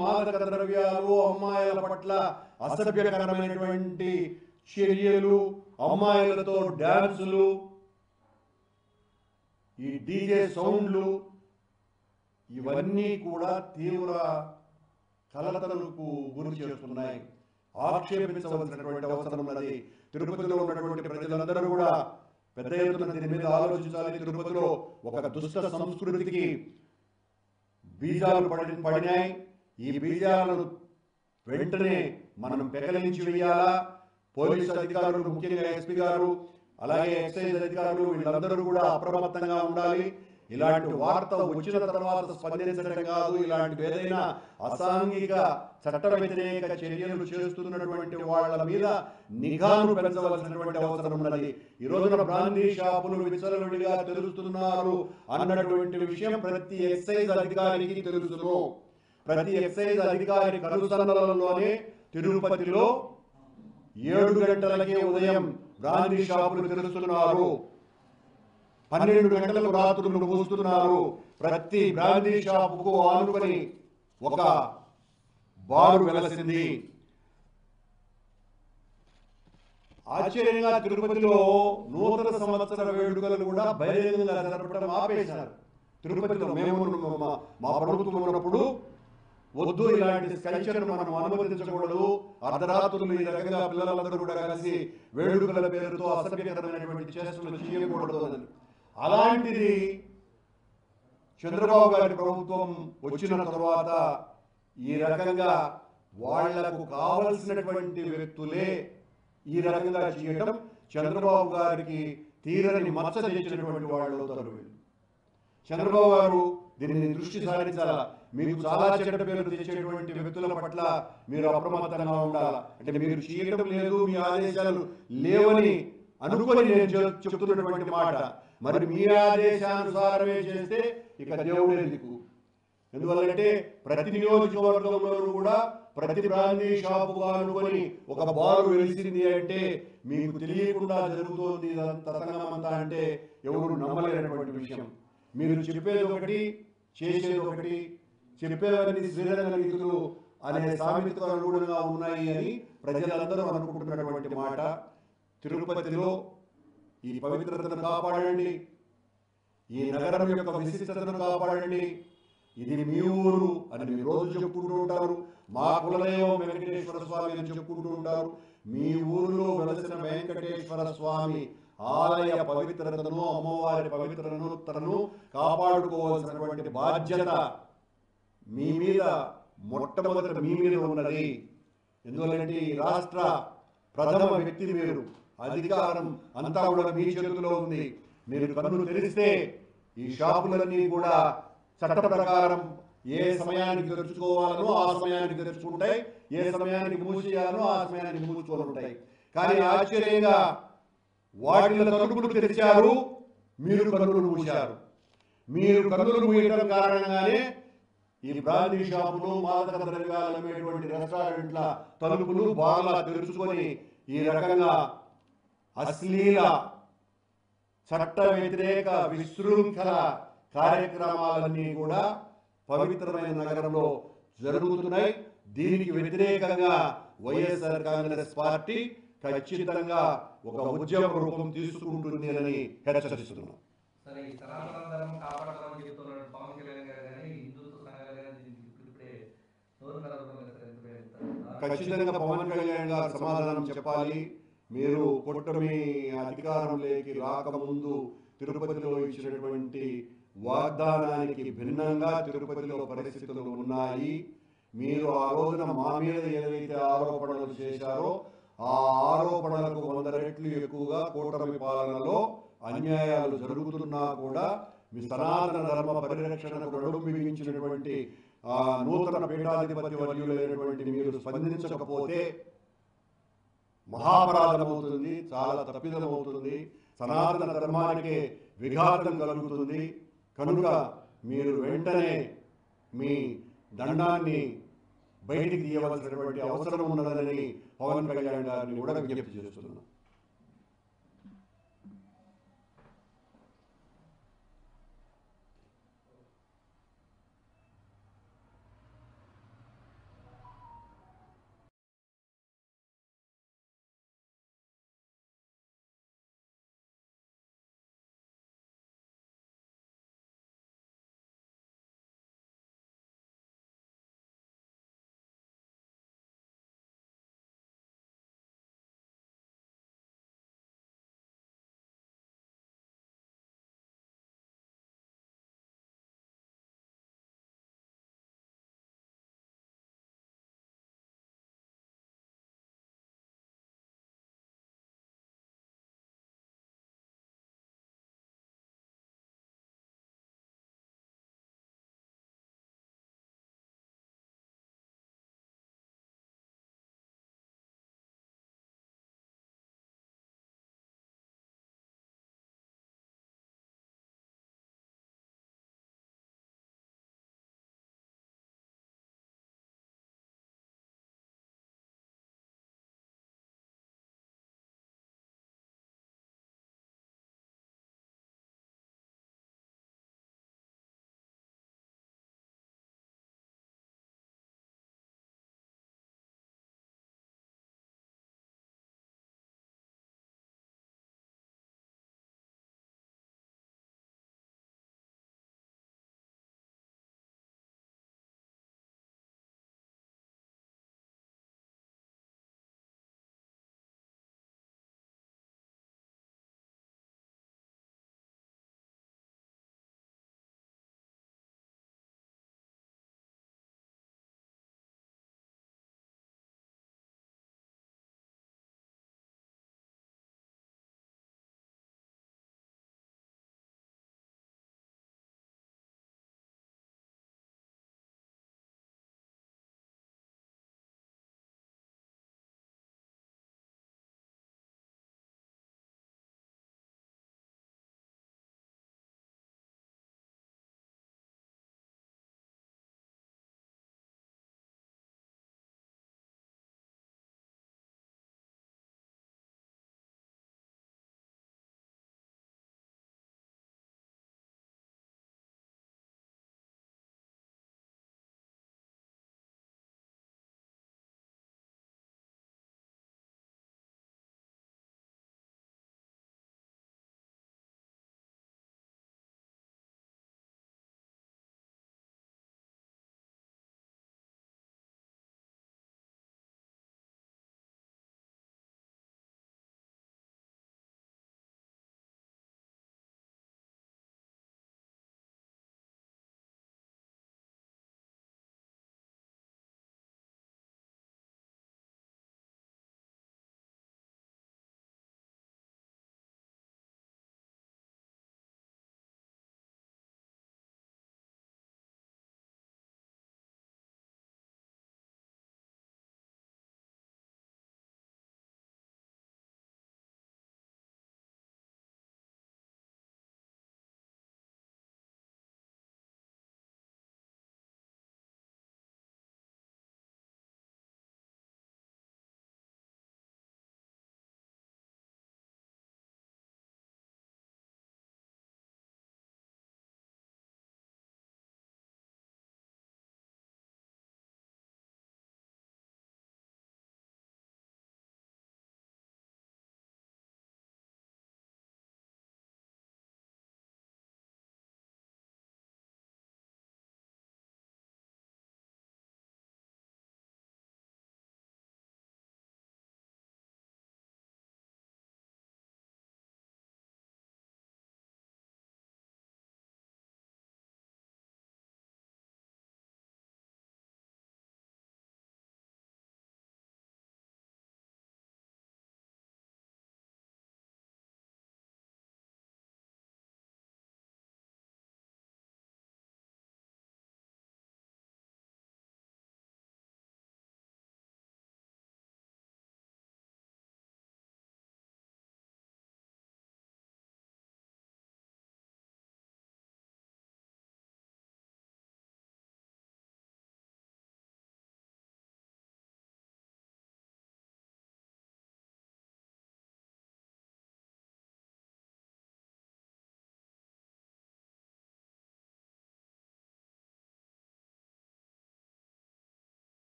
మాదక ద్రవ్యాలు, అమ్మాయిల పట్ల అసభ్యకరమైనటువంటి చర్యలు, అమ్మాయిలతో డ్యాన్సులు, ఈ డీజే సౌండ్లు, ఇవన్నీ కూడా తీవ్ర కలతలకు గురి చేస్తున్నాయి. ఆక్షేపించవలసినటువంటి అవసరం ఉన్నది. తిరుపతిలో ఉన్నటువంటి ప్రజలందరూ కూడా పెద్ద ఎత్తున దీని మీద ఆలోచించాలి. తిరుపతిలో ఒక దుష్ట సంస్కృతికి బీజాలు పడినాయి. ఈ బీజాలను వెంటనే మనం పెకలించి వేయాలా. పోలీసు అధికారులు, ముఖ్యంగా ఎస్పీ గారు, అలాగే ఎక్సైజ్ అధికారులు, వీళ్ళందరూ కూడా అప్రమత్తంగా ఉండాలి. ఇలాంటి వార్త వచ్చిన తర్వాత స్పందించడం కాదు, ఇలాంటి ఏదైనా అసాంఘిక చట్ట వ్యతిరేక చర్యలు చేస్తున్నటువంటి వాళ్ళ మీద నిఘాను పెంచవలసినటువంటి అవసరం ఉన్నది. ఈ రోజున బ్రాందీ షాపులు విచ్చలవిడిగా తెలుస్తున్నారు అన్నటువంటి విషయం ప్రతి ఎక్సైజ్ అధికారికి తెలుసును. ప్రతి ఎక్సైజ్ అధికారి కనుసన్నలలోనే తిరుపతిలో 7 గంటలకే ఉదయం బ్రాందీ షాపులు తెలుస్తున్నారు, 12 గంటలకు రాత్రులు మూస్తున్నారు. ప్రతి బ్రాందీ షాపుకు ఆనుకొని ఒక బారు వెలసింది. ఆశ్చర్యంగా తిరుపతిలో నూతన సంవత్సర వేడుకలు కూడా బహిరంగంగా జరపడం ఆపేశారు. తిరుపతిలో మేము మా ప్రభుత్వం ఉన్నప్పుడు వద్దు, ఇలాంటి కల్చర్ మనం అనుమతించకూడదు, అర్ధరాత్రులు ఈ రకంగా పిల్లలందరూ కూడా కలిసి వేడుకల పేరుతో అసభ్యకరమైనటువంటి చేష్టలు చేయకూడదు అని. అలాంటిది చంద్రబాబు గారి ప్రభుత్వం వచ్చిన తర్వాత ఈ రకంగా వాళ్లకు కావలసినటువంటి వ్యక్తులే ఈ రకంగా చేయడం చంద్రబాబు గారికి తీరని మచ్చ తెచ్చినటువంటి వాళ్ళు అవుతారు. చంద్రబాబు గారు దీన్ని దృష్టి సారించాలా. మీకు చాలా చెడ్డ పేరు తెచ్చేటువంటి వ్యక్తుల పట్ల మీరు అప్రమత్తంగా ఉండాలా. అంటే మీరు చేయడం లేదు, మీ ఆదేశాలు లేవని అనుకొని నేను చెప్తున్నటువంటి మాట. మరి మీ ఆదేశానుసారమే చేస్తే ఇక దేవుడే దిక్కు. ఎందువల్లంటే ప్రతి నియోజకవర్గంలోనూ కూడా ప్రతి బ్రాందీ షాపు అనుకొని ఒక బారు వెలిసింది అంటే మీకు తెలియకుండా జరుగుతోంది తతంగమంతా అంటే ఎవరు నమ్మలేనటువంటి విషయం. మీరు చెప్పేది ఒకటి, చేసేది ఒకటి. చెప్పేవన్నీ శ్రీరంగ నీతులు అనే సామెతకు అనుగుణంగా ఉన్నాయి అని ప్రజలందరూ అనుకుంటున్నటువంటి మాట. తిరుపతిలో ఈ పవిత్రతను కాపాడండి, ఈ నగరం యొక్క విశిష్టతను కాపాడండి. ఇది మీ ఊరు అని మీరు రోజు చెప్పుకుంటూ ఉంటారు. మా కులదైవం వెంకటేశ్వర స్వామి అని చెప్పుకుంటూ ఉంటారు. మీ ఊరిలో వెలసిన వెంకటేశ్వర స్వామి ఆలయ పవిత్రతను, అమ్మవారి పవిత్రతను కాపాడుకోవాల్సినటువంటి బాధ్యత మీ మీద, మొట్టమొదట మీ మీద ఉన్నది. ఎందుకంటే ఈ రాష్ట్ర ప్రథమ వ్యక్తి మీరు, అధికారం అంతా కూడా మీ చేతుల్లో ఉంది. మీరు కన్ను తెరిస్తే ఈ షాపులన్నీ కూడా చట్ట ప్రకారం ఏ సమయానికి తెరుచుకోవాలనో ఆ సమయానికి తెరుచుకుంటాయి, ఏ సమయానికి మూసేయాలనో ఆ సమయానికి మూసుకొని ఉంటాయి. కానీ ఆశ్చర్యంగా వాటిల తలుపులు తెరిచారు, మీరు కన్నులు మూశారు. మీరు కన్నులు మూయటం కారణంగానే ఈ బ్రాందీ షాపులు, మాదక ద్రవ్యాలు అమ్మేటువంటి రెస్టారెంట్ల తలుపులు బాగా తెరుచుకొని ఈ రకంగా అశ్లీల చట్ట వ్యతిరేక విశృంఖల కార్యక్రమాలన్నీ కూడా పవిత్రమైన నగరంలో జరుగుతున్నాయి. దీనికి వ్యతిరేకంగా వైఎస్ఆర్ కాంగ్రెస్ పార్టీ ఖచ్చితంగా ఒక ఉద్యమ రూపం తీసుకుంటుంది అని హెచ్చరిస్తున్నాం. ఖచ్చితంగా పవన్ కళ్యాణ్ గారు సమాధానం చెప్పాలి. మీరు కూటమి అధికారంలోకి రాకముందు తిరుపతిలో ఇచ్చినటువంటి వాగ్దానానికి భిన్నంగా తిరుపతిలో పరిస్థితులు ఉన్నాయి. మీరు ఆ రోజున మా మీద ఏదైతే ఆరోపణలు చేశారో ఆ ఆరోపణలకు 100 రెట్లు ఎక్కువగా కూటమి పాలనలో అన్యాయాలు జరుగుతున్నా కూడా మీ సనాతన ధర్మ పరిరక్షణకు నడుం బిగించినటువంటి నూతన పీఠాధిపతి వర్యులైనటువంటి మీరు స్పందించకపోతే మహాపరాధమవుతుంది, చాలా తప్పిదమవుతుంది, సనాతన ధర్మానికి విఘాతం కలుగుతుంది. కనుక మీరు వెంటనే మీ దండాన్ని బయటికి తీయవలసినటువంటి అవసరం ఉన్నదని పవన్ కళ్యాణ్ గారిని కూడా విజ్ఞప్తి చేస్తున్నాను.